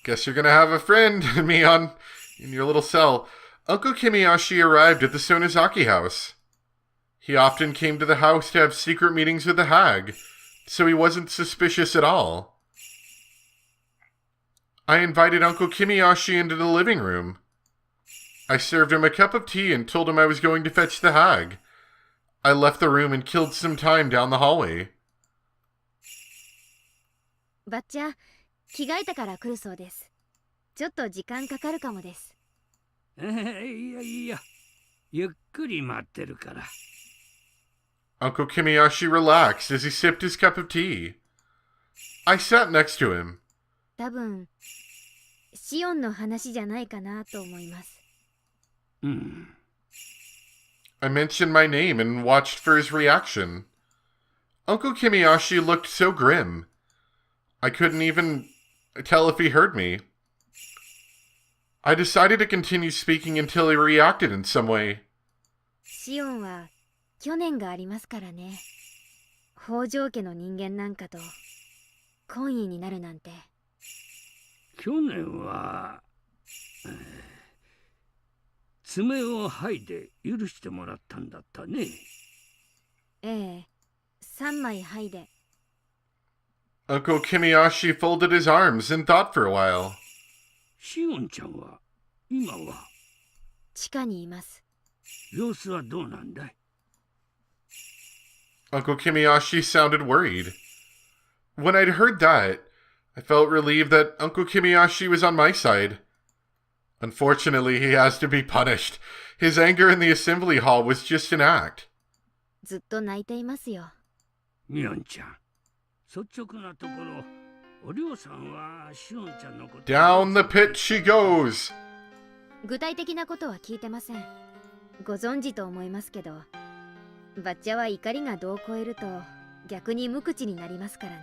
Guess you're gonna have a friend, Mion, in your little cell. Uncle Kimiyashi arrived at the Sonozaki house. He often came to the house to have secret meetings with the hag, so he wasn't suspicious at all. I invited Uncle Kimiyashi into the living room. I served him a cup of tea and told him I was going to fetch the hag. I left the room and killed some time down the hallway. ばっちゃ、着替えたから来るそうです。ちょっと時間かかるかもです。いやいや、ゆっくり待ってるから。Uncle Kimiyashi relaxed as he sipped his cup of tea. I sat next to him. 多分、シオンの話じゃないかなと思います。I mentioned my name and watched for his reaction. Uncle Kimiyashi looked so grim. I couldn't even tell if he heard me. I decided to continue speaking until he reacted in some way. シオンは去年がありますからね。北条家の人間なんかと懇意になるなんて。去年は、爪を剥いで許してもらったんだったね。ええ、3枚剥いで。Uncle Kimiyashi folded his arms and thought for a while. シオンちゃんは今は地下にいます。様子はどうなんだい？ Uncle Kimiyashi sounded worried. When I'd heard that, I felt relieved that Uncle Kimiyashi was on my side. Unfortunately, he has to be punished. His anger in the assembly hall was just an act. ずっと泣いていますよ。ミオンちゃん、率直なところ、おりょうさんはシオンちゃんのこと。Down the pit she goes! 具体的なことは聞いてません。ご存知と思いますけど、バッチャは怒りが度を超えると逆に無口になりますからね。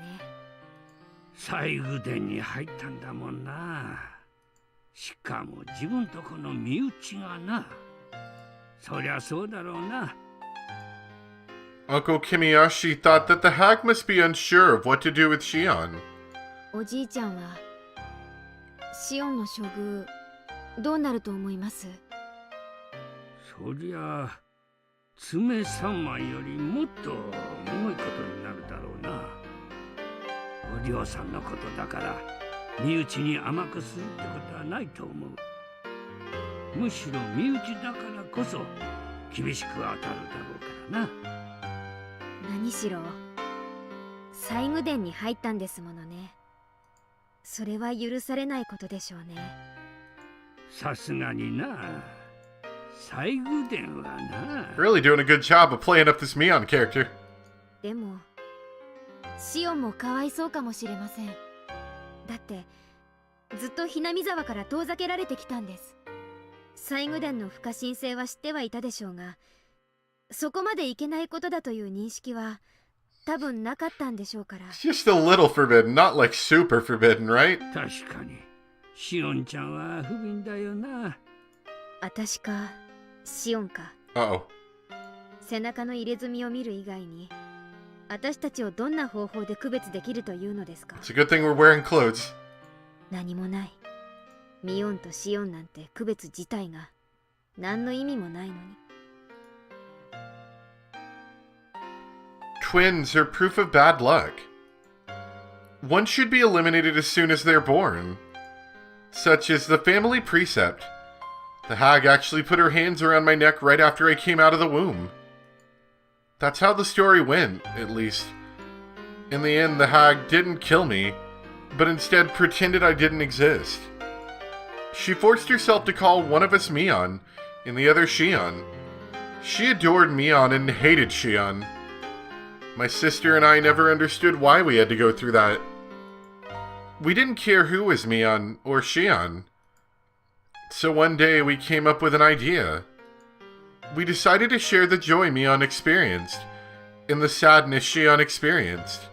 西宮殿に入ったんだもんな。しかも自分とこの身内がな。そりゃそうだろうな。Uncle Kimiyashi thought that the hag must be unsure of what to do with Shion. おじいちゃんはシオンの処遇どうなると思います？そりゃ爪3枚よりもっと重いことになるだろうな。お嬢さんのことだから身内に甘くするってことはないと思う。むしろ身内だからこそ厳しく当たるだろうからな。何しろ西宮殿に入ったんですものね。それは許されないことでしょうね。さすがにな。西宮殿はな。Really doing a good job of playing up this Mion character. でもシオンもかわいそうかもしれません。だってずっとひなみ沢から遠ざけられてきたんです。西宮殿の不可侵性は知ってはいたでしょうが、そこまでいけないことだという認識は多分なかったんでしょうから。Just a little forbidden, not like super forbidden, right? 確かにシオンちゃんは不憫だよな。あたしかシオンか。Uh-oh. 背中の入れ墨を見る以外に私たちをどんな方法で区別できるというのですか？ It's a good thing we're wearing clothes. 何もない。ミオンとシオンなんて区別自体が何の意味もないのに。Twins are proof of bad luck. One should be eliminated as soon as they're born. Such is the family precept. The hag actually put her hands around my neck right after I came out of the womb. That's how the story went, at least. In the end, the hag didn't kill me, but instead pretended I didn't exist. She forced herself to call one of us Mion and the other Shion. She adored Mion and hated Shion. My sister and I never understood why we had to go through that. We didn't care who was Mion or Shion. So one day we came up with an idea. We decided to share the joy Mion experienced and the sadness Shion experienced.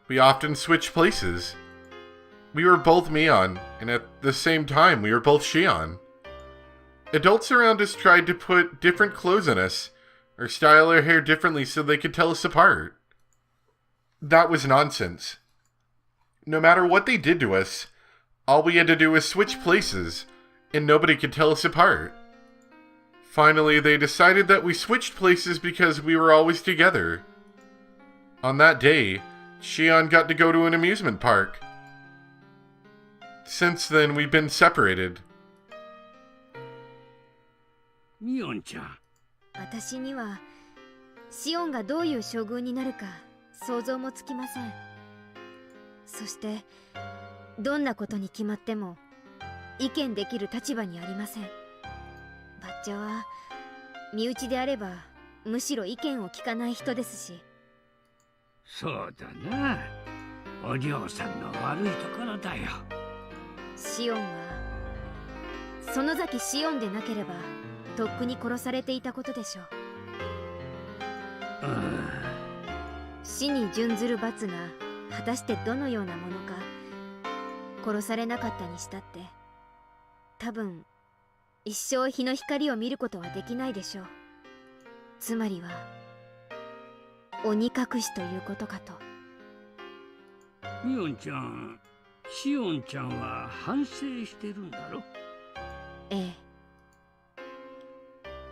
We often switched places. We were both Mion, and at the same time we were both Shion. Adults around us tried to put different clothes on us, or style our hair differently so they could tell us apart. That was nonsense. No matter what they did to us, All we had to do was switch places, and nobody could tell us apart. Finally, they decided that we switched places because we were always together. On that day, Shion got to go to an amusement park. Since then, we've been separated. ミオンちゃん、私にはシオンがどういう将軍になるか想像もつきません。そしてどんなことに決まっても意見できる立場にありません。バッチャは身内であればむしろ意見を聞かない人ですし。そうだな。お嬢さんの悪いところだよ。シオンは園崎シオンでなければとっくに殺されていたことでしょう。死に準ずる罰が果たしてどのようなものか、殺されなかったにしたって多分一生日の光を見ることはできないでしょう。つまりは鬼隠しということかと。ミオンちゃん、シオンちゃんは反省してるんだろ？え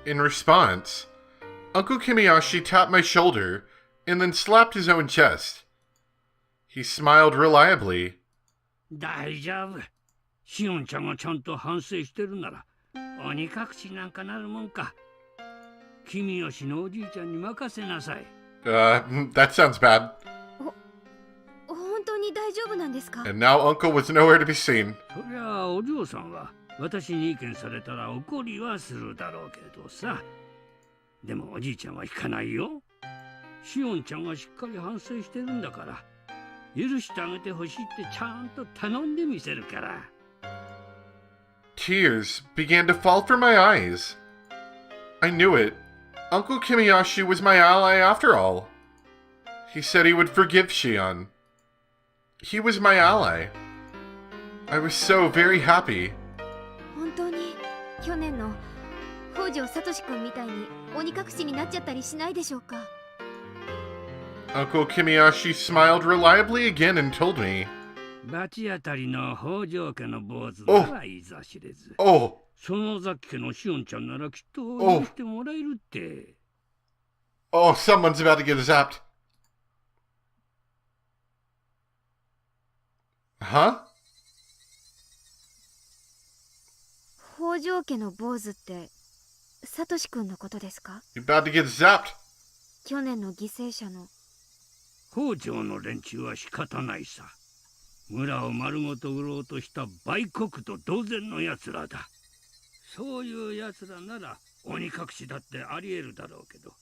え。 In response, Uncle Kimiyashi tapped my shoulder and then slapped his own chest. He smiled reliably. 大丈夫。シオンちゃんがちゃんと反省してるなら、鬼隠しなんかなるもんか。君吉のおじいちゃんに任せなさい。That sounds bad. 本当に大丈夫なんですか？ And now Uncle was nowhere to be seen. そりゃお嬢さんは私に意見されたら怒りはするだろうけどさ。でもおじいちゃんは引かないよ。シオンちゃんがしっかり反省してるんだから、許してあげてほしいってちゃんと頼んでみせるから。Tears began to fall from my eyes. I knew it. Uncle Kimiyashi was my ally after all. He said he would forgive Shion. He was my ally. I was so very happy. 本当に去年の北条聡君みたいに鬼隠しになっちゃったりしないでしょうか？ Uncle Kimiyashi smiled reliably again and told me, 罰当たりの北条家の坊主ならいざ知れず。Oh, 園崎家のシオンちゃんならきっと許してもらえるって。oh, someone's about to get zapped. Huh? 北条家の坊主って聡君のことですか？ You're about to get zapped. 去年の犠牲者の。北条の連中は仕方ないさ。村を丸ごと売ろうとした売国と同然の奴らだ。そういう奴らなら鬼隠しだってありえるだろうけど、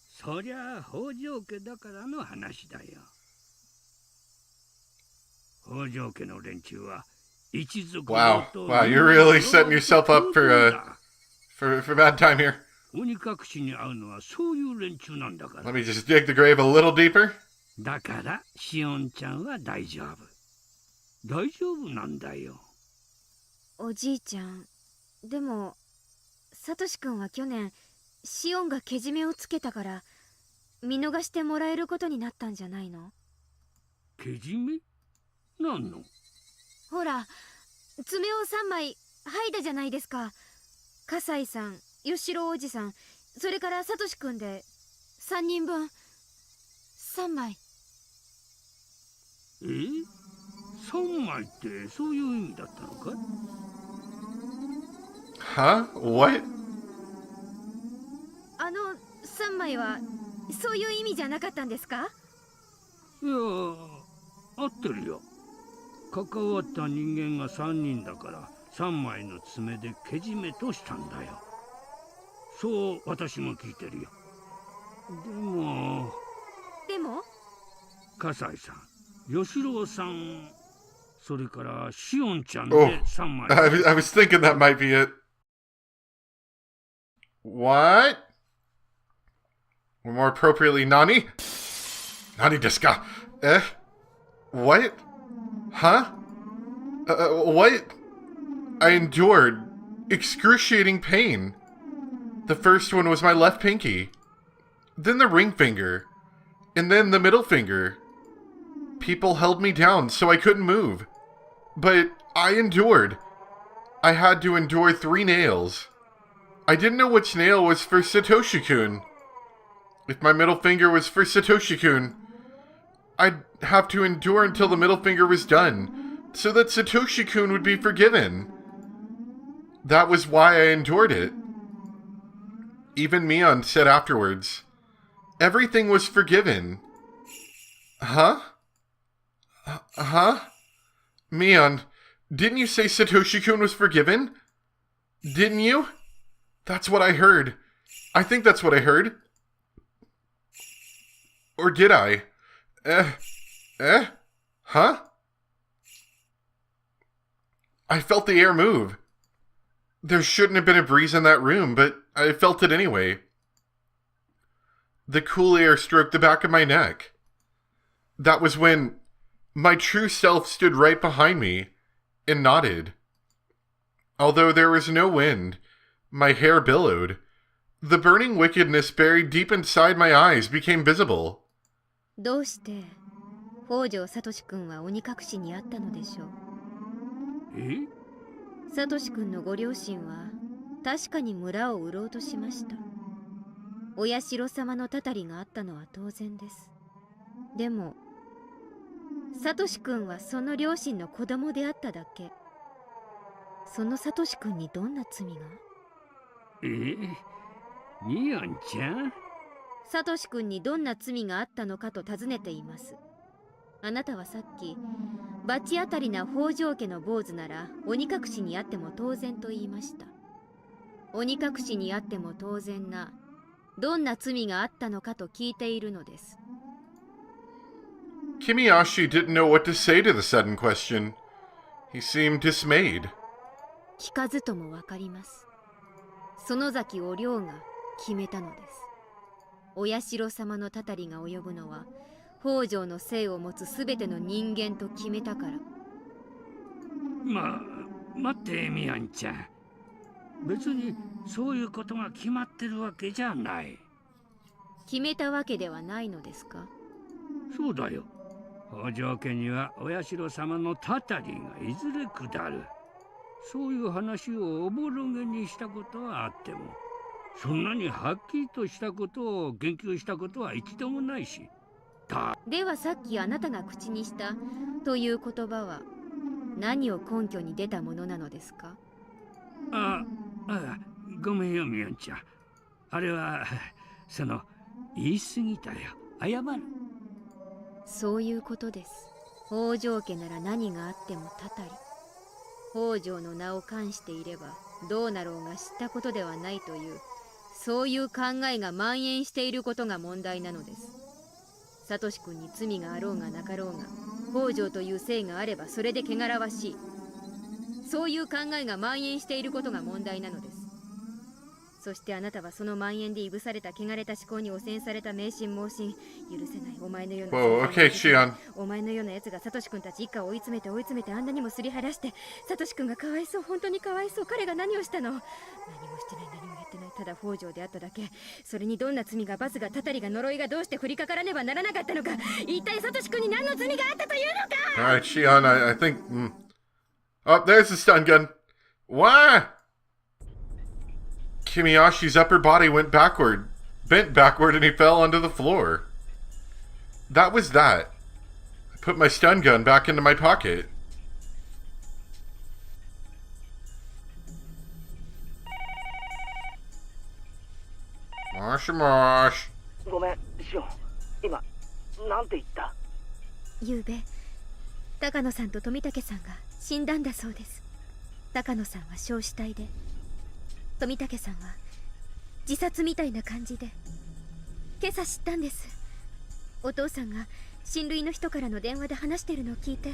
そりゃあ北条家だからの話だよ。北条家の連中は一族 Wow, you're really setting yourself up for bad time here. 鬼隠しに会うのはそういう連中なんだから。 Let me just dig the grave a little deeper. だからシオンちゃんは大丈夫。大丈夫なんだよ。おじいちゃん、でも聡君は去年シオンがけじめをつけたから見逃してもらえることになったんじゃないの？けじめ？なんの？ほら、爪を3枚剥いだじゃないですか。葛西さん、吉郎おじさん、それから聡君で3人分3枚。え？3枚ってそういう意味だったのか？ Huh? What? 3枚はそういう意味じゃなかったんですか？いや、合ってるよ。関わった人間が3人だから3枚の爪でけじめとしたんだよ。そう私も聞いてるよ。でも葛西さん、吉郎さん、それからシオンちゃんで3枚。I was thinking that might be it. What? Or more appropriately, Nani? Nani desu ka? What? Huh? What? I endured excruciating pain. The first one was my left pinky, then the ring finger, and then the middle finger. People held me down so I couldn't move. But I endured. I had to endure 3 nails. I didn't know which nail was for Satoshi-kun. If my middle finger was for Satoshi-kun, I'd have to endure until the middle finger was done, so that Satoshi-kun would be forgiven. That was why I endured it. Even Mion said afterwards, everything was forgiven. Huh? Huh? Mion, didn't you say Satoshi-kun was forgiven? Didn't you? That's what I heard. I think that's what I heard. Or did I? Huh? I felt the air move. There shouldn't have been a breeze in that room, but I felt it anyway. The cool air stroked the back of my neck. That was when my true self stood right behind me and nodded. Although there was no wind, my hair billowed. The burning wickedness buried deep inside my eyes became visible. どうして北条聡君は鬼隠しにあったのでしょう。聡君のご両親は確かに村を売ろうとしました。お社様のたたりがあったのは当然です。でも聡君はその両親の子供であっただけ。その聡君にどんな罪が？ミヨンちゃん？聡君にどんな罪があったのかと尋ねています。あなたはさっき罰当たりな北条家の坊主なら鬼隠しにあっても当然と言いました。鬼隠しにあっても当然などんな罪があったのかと聞いているのです。Kimiyashi didn't know what to say to the sudden question. He seemed dismayed. 聞かずともわかります。園崎お涼が決めたのです。お社様のたたりが及ぶのは北条の姓を持つすべての人間と決めたから。待ってミヨンちゃん。別にそういうことが決まってるわけじゃない。決めたわけではないのですか？そうだよ。北条家にはお社様のたたりがいずれ下る。そういう話をおぼろげにしたことはあっても、そんなにはっきりとしたことを言及したことは一度もないし。ではさっきあなたが口にしたという言葉は何を根拠に出たものなのですか？ごめんよミヨンちゃん。あれは言い過ぎたよ。謝る。そういうことです。北条家なら何があってもたたり。北条の名を冠していればどうなろうが知ったことではないというそういう考えが蔓延していることが問題なのです。サトシ君に罪があろうがなかろうが北条という姓があればそれで汚らわしい。そういう考えが蔓延していることが問題なのです。そしてあなたはその蔓延でいぶされた汚れた思考に汚染された迷信盲信。許せないお前のような。Okay, Shion. お前のような奴がサトシ君たち一家を追い詰めてあんなにもすり減らしてサトシ君がかわいそう。本当にかわいそう。彼が何をしたの？何もしてない。何もやってない。ただ北条であっただけ。それにどんな罪が罰がたたりが呪いがどうして降りかからねばならなかったのか。一体サトシ君に何の罪があったというのか。 Alright, Shion, I think... Oh, there's the stun gun. Why? Kimiyashi's upper body bent backward, and he fell onto the floor. That was that. I put my stun gun back into my pocket. Mosh. ごめん、シオン。今、なんて言った？ゆうべ高野さんと富武さんが死んだんだそうです。高野さんは焼死体で富武さんは自殺みたいな感じで。今朝知ったんです。お父さんが親類の人からの電話で話してるのを聞いて。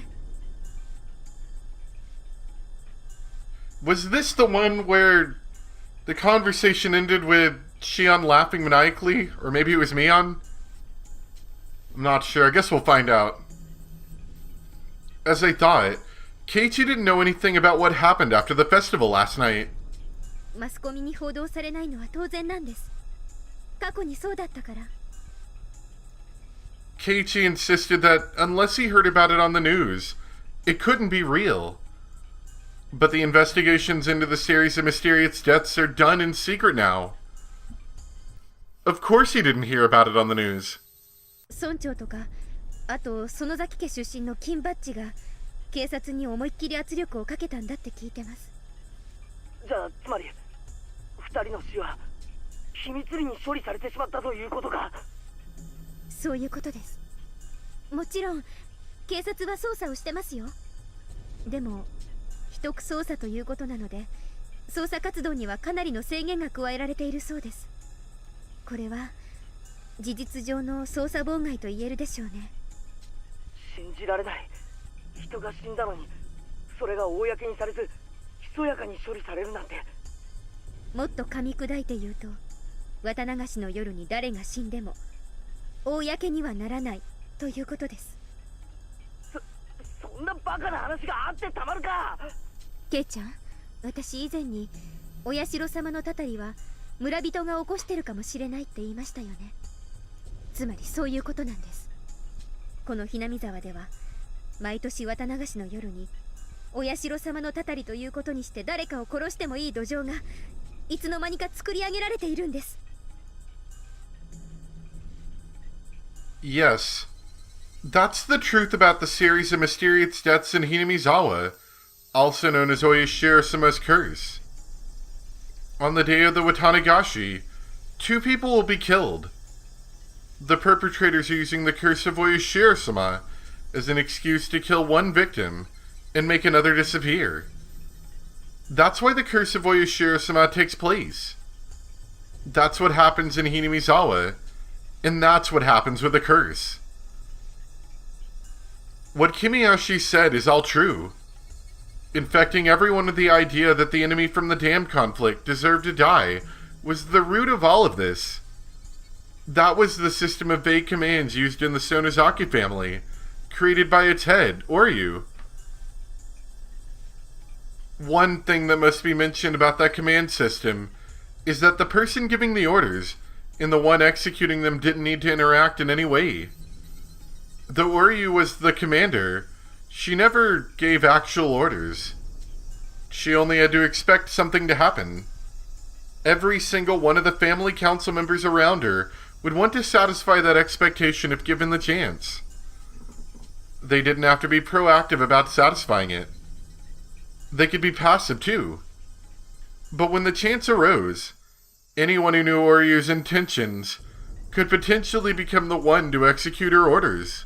Was this the one where the conversation ended with Shion laughing maniacally? Or maybe it was Mion? I'm not sure. I guess we'll find out. As I thought, Keiichi didn't know anything about what happened after the festival last night. マスコミに報道されないのは当然なんです。過去にそうだったから。 Keiichi insisted that unless he heard about it on the news, it couldn't be real. But the investigations into the series of mysterious deaths are done in secret now. Of course he didn't hear about it on the news. 村長とか、あと園崎家出身の金バッジが警察に思いっきり圧力をかけたんだって聞いてます。じゃあつまり2人の死は秘密裏に処理されてしまったということか。そういうことです。もちろん警察は捜査をしてますよ。でも秘匿捜査ということなので、捜査活動にはかなりの制限が加えられているそうです。これは事実上の捜査妨害と言えるでしょうね。信じられない。人が死んだのにそれが公にされずひそやかに処理されるなんて。もっと噛み砕いて言うと、綿流しの夜に誰が死んでも公にはならないということです。そんなバカな話があってたまるか。ケイちゃん、私以前にお社様のたたりは村人が起こしてるかもしれないって言いましたよね。つまりそういうことなんです。このひなみ沢では毎年綿流しの夜にお社様のたたりということにして誰かを殺してもいい土壌がいつの間にか作り上げられているんです。 Yes. That's the truth about the series of mysterious deaths in Hinamizawa, also known as Oyashiro-sama's curse. On the day of the Watanagashi, 2 people will be killed. The perpetrators are using the curse of Oyashiro-sama as an excuse to kill one victim and make another disappear. That's why the curse of Oyashiro-sama takes place. That's what happens in Hinamizawa, and that's what happens with the curse. What Kimiyoshi said is all true. Infecting everyone with the idea that the enemy from the dam conflict deserved to die was the root of all of this. That was the system of vague commands used in the Sonozaki family, created by its head, Oryu. One thing that must be mentioned about that command system is that the person giving the orders and the one executing them didn't need to interact in any way. Though Oryu was the commander, she never gave actual orders. She only had to expect something to happen. Every single one of the family council members around her would want to satisfy that expectation if given the chance. They didn't have to be proactive about satisfying it. They could be passive too. But when the chance arose, anyone who knew Oryu's intentions could potentially become the one to execute her orders.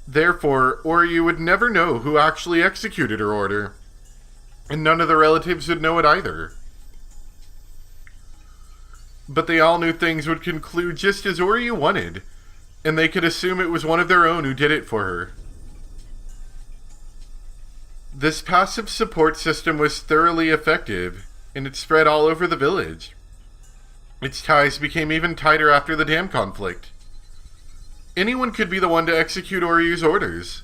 Therefore, Oryu would never know who actually executed her order, and none of the relatives would know it either. But they all knew things would conclude just as Oryu wanted, and they could assume it was one of their own who did it for her. This passive support system was thoroughly effective, and it spread all over the village. Its ties became even tighter after the dam conflict. Anyone could be the one to execute Oryu's orders.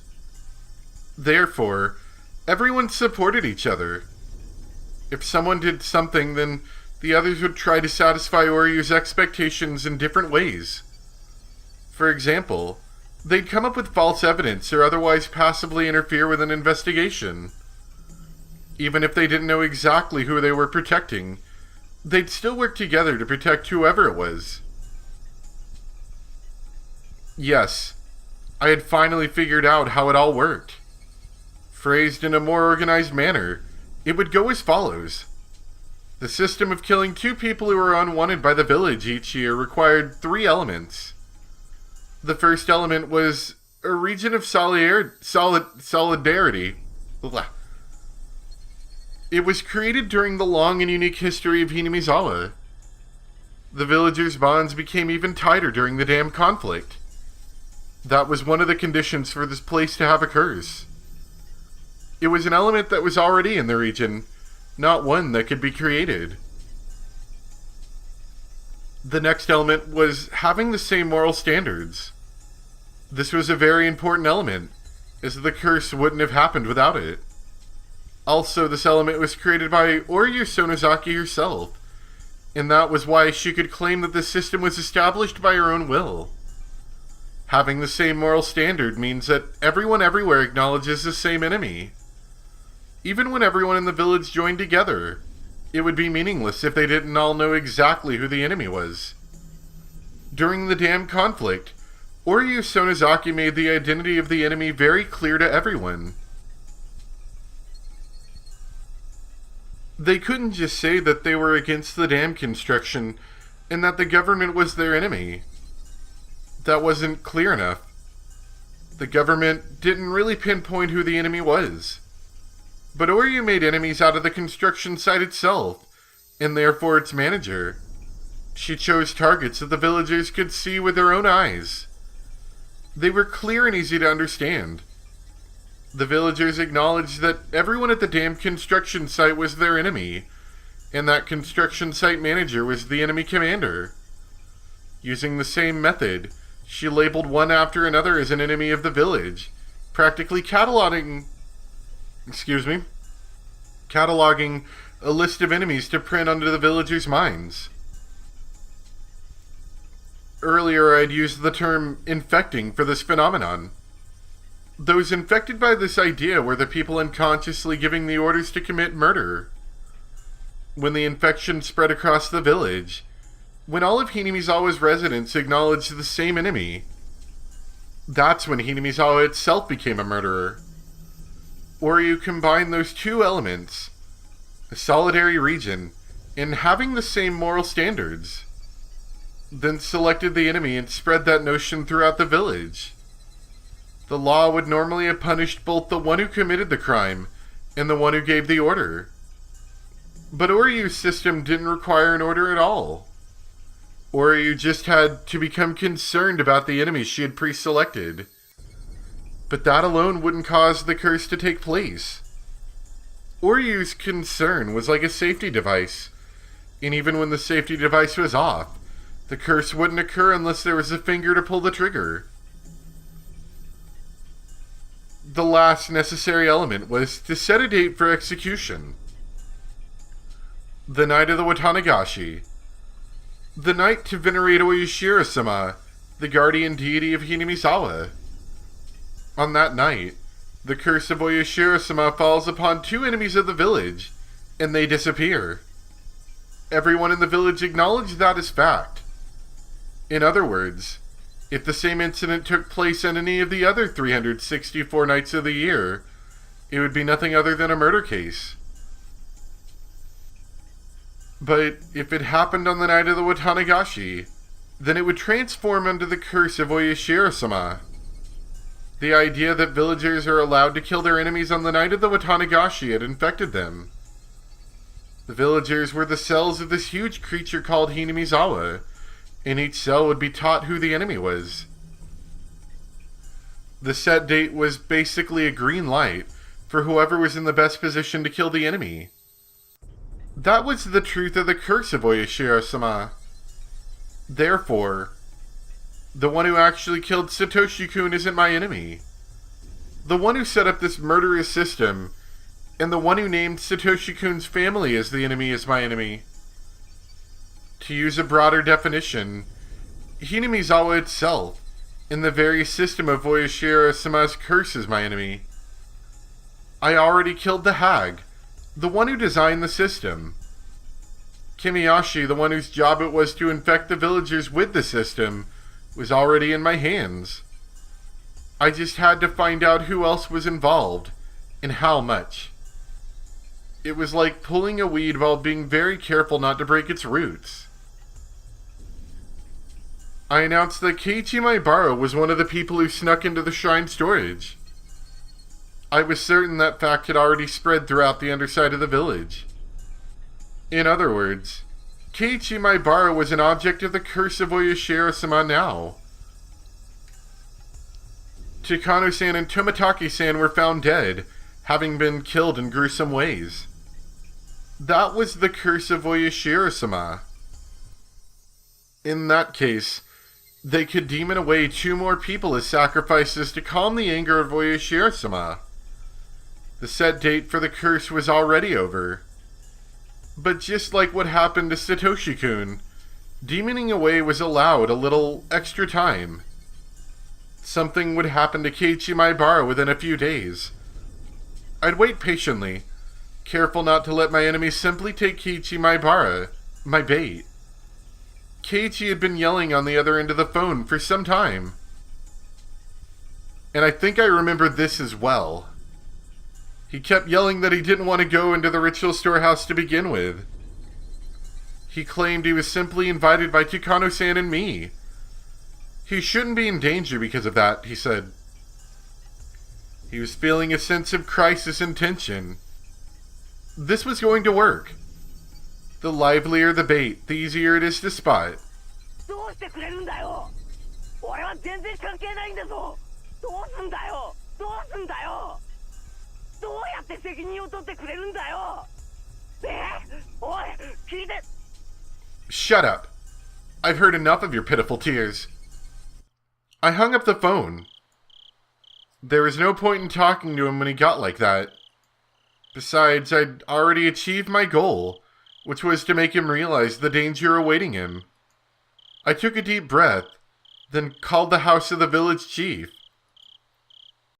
Therefore, everyone supported each other. If someone did something, then the others would try to satisfy Oryu's expectations in different ways. For example, they'd come up with false evidence or otherwise passively interfere with an investigation. Even if they didn't know exactly who they were protecting, they'd still work together to protect whoever it was. Yes, I had finally figured out how it all worked. Phrased in a more organized manner, it would go as follows. The system of killing 2 people who were unwanted by the village each year required 3 elements. The first element was a region of solidarity. Blah. It was created during the long and unique history of Hinamizawa. The villagers' bonds became even tighter during the dam conflict. That was one of the conditions for this place to have a curse. It was an element that was already in the region, not one that could be created. The next element was having the same moral standards. This was a very important element, as the curse wouldn't have happened without it. Also, this element was created by Oryu Sonozaki herself, and that was why she could claim that the system was established by her own will. Having the same moral standard means that everyone everywhere acknowledges the same enemy. even when everyone in the village joined together. It would be meaningless if they didn't all know exactly who the enemy was. During the dam conflict, Oryu Sonozaki made the identity of the enemy very clear to everyone. They couldn't just say that they were against the dam construction and that the government was their enemy. That wasn't clear enough. The government didn't really pinpoint who the enemy was. But Oryu made enemies out of the construction site itself, and therefore its manager. She chose targets that the villagers could see with their own eyes. They were clear and easy to understand. The villagers acknowledged that everyone at the dam construction site was their enemy, and that construction site manager was the enemy commander. Using the same method, she labeled one after another as an enemy of the village, practically cataloging a list of enemies to print onto the villagers' minds. Earlier, I'd used the term infecting for this phenomenon. Those infected by this idea were the people unconsciously giving the orders to commit murder. When the infection spread across the village, when all of Hinamizawa's residents acknowledged the same enemy, that's when Hinamizawa itself became a murderer. Oryu combined those two elements, a solitary region, and having the same moral standards, then selected the enemy and spread that notion throughout the village. The law would normally have punished both the one who committed the crime and the one who gave the order. But Oryu's system didn't require an order at all. Oryu just had to become concerned about the enemies she had pre-selected. But that alone wouldn't cause the curse to take place. Oryu's concern was like a safety device, and even when the safety device was off, the curse wouldn't occur unless there was a finger to pull the trigger. The last necessary element was to set a date for execution. The night of the Watanagashi. The night to venerate Oyashiro-sama, the guardian deity of Hinamizawa. On that night, the curse of Oyashiro-sama falls upon two enemies of the village, and they disappear. Everyone in the village acknowledged that as fact. In other words, if the same incident took place on any of the other 364 nights of the year, it would be nothing other than a murder case. But if it happened on the night of the Watanagashi, then it would transform under the curse of Oyashiro-sama. The idea that villagers are allowed to kill their enemies on the night of the Watanagashi had infected them. The villagers were the cells of this huge creature called Hinamizawa, and each cell would be taught who the enemy was. The set date was basically a green light for whoever was in the best position to kill the enemy. That was the truth of the curse of Oyashiro-sama. Therefore, the one who actually killed Satoshi-kun isn't my enemy. The one who set up this murderous system, and the one who named Satoshi-kun's family as the enemy is my enemy. To use a broader definition, Hinamizawa itself, and the very system of Oyashiro-sama's curse is my enemy. I already killed the hag, the one who designed the system. Kimiyashi, the one whose job it was to infect the villagers with the system, was already in my hands. I just had to find out who else was involved, and how much. It was like pulling a weed while being very careful not to break its roots. I announced that Keiichi Maibara was one of the people who snuck into the shrine storage. I was certain that fact had already spread throughout the underside of the village. In other words, Keiichi Maibara was an object of the curse of Oyashiro-sama now. Takano-san and Tomitake-san were found dead, having been killed in gruesome ways. That was the curse of Oyashiro-sama. In that case, they could demon away 2 more people as sacrifices to calm the anger of Oyashiro-sama. The set date for the curse was already over. But just like what happened to Satoshi-kun, demoning away was allowed a little extra time. Something would happen to Keiichi Maibara within a few days. I'd wait patiently, careful not to let my enemy simply take Keiichi Maibara, my bait. Keiichi had been yelling on the other end of the phone for some time. And I think I remember this as well. He kept yelling that he didn't want to go into the ritual storehouse to begin with. He claimed he was simply invited by Tukano-san and me. He shouldn't be in danger because of that, he said. He was feeling a sense of crisis and tension. This was going to work. The livelier the bait, the easier it is to spot. どうしてくれるんだよ。俺は全然関係ないんだぞ。どうすんだよ。どうすんだよ。どうやって責任を取ってくれるんだよ。おい、聞いて。 Shut up. I've heard enough of your pitiful tears. I hung up the phone. There was no point in talking to him when he got like that. Besides, I'd already achieved my goal, which was to make him realize the danger awaiting him. I took a deep breath, then called the house of the village chief.